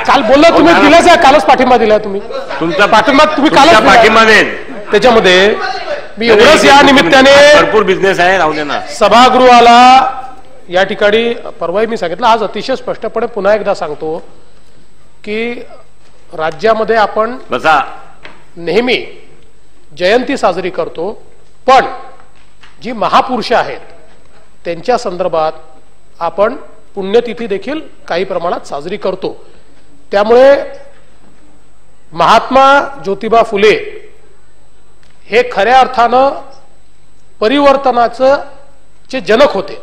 काल बोलला तुम्ही दिलाच आहे, कालच पाठिंबा दिला तुम्ही, तुमचा पाठिंबा तुम्ही कालच पाठिंबा देईल. त्याच्यामध्ये मी एवढंच या निमित्ताने भरपूर बिझनेस आहे, राहू दे ना. सभागृहाला या ठिकाणी परवाही मी सांगितलं, आज अतिशय स्पष्टपणे पुन्हा एकदा सांगतो की राज्यामध्ये आपण नेहमी जयंती साजरी करतो, पण जी महापुरुष आहेत त्यांच्या संदर्भात आपण पुण्यतिथी देखील काही प्रमाणात साजरी करतो. त्यामुळे महात्मा ज्योतिबा फुले हे खऱ्या अर्थानं परिवर्तनाचं जे जनक होते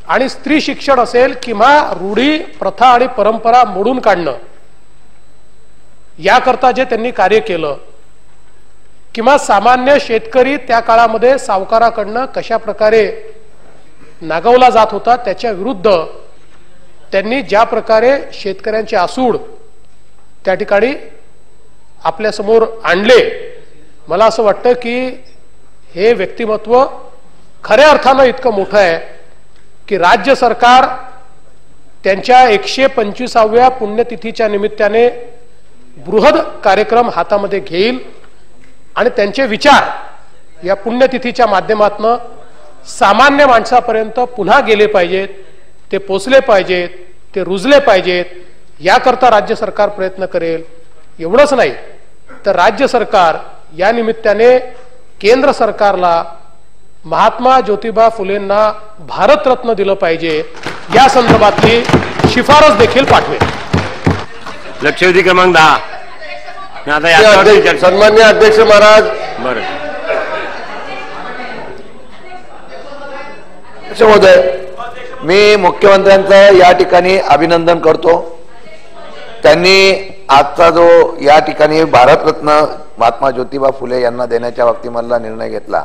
आणि स्त्री शिक्षण असेल किंवा रूढी प्रथा आणि परंपरा मोडून काढणं याकरता जे त्यांनी कार्य केलं, किंवा सामान्य शेतकरी त्या काळामध्ये सावकाराकडनं कशा प्रकारे नागवला जात होता त्याच्या विरुद्ध त्यांनी ज्या प्रकारे शेतकऱ्यांचे आसूड त्या ठिकाणी आपल्या समोर आणले, मला असं वाटतं की हे व्यक्तिमत्व खऱ्या अर्थानं इतकं मोठं आहे की राज्य सरकार त्यांच्या 125व्या पुण्यतिथीच्या निमित्ताने बृहद कार्यक्रम हातामध्ये घेईल आणि त्यांचे विचार या पुण्यतिथीच्या माध्यमातून सामान्य माणसापर्यंत पुन्हा गेले पाहिजेत, ते पोचले पाहिजेत, ते रुजले पाहिजेत, याकरता राज्य सरकार प्रयत्न करेल. एवढंच नाही तर राज्य सरकार या निमित्ताने केंद्र सरकारला महात्मा ज्योतिबा फुलेंना भारतरत्न दिलं पाहिजे या संदर्भातली शिफारस देखील पाठवेल. लक्षवेधी क्रमांक 10. सन्मान्य अध्यक्ष महाराज, बरं महोदय, मी मुख्यमंत्र्यांचं या ठिकाणी अभिनंदन करतो. त्यांनी आजचा जो या ठिकाणी भारतरत्न महात्मा ज्योतिबा फुले यांना देण्याच्या बाबतीमधला निर्णय घेतला.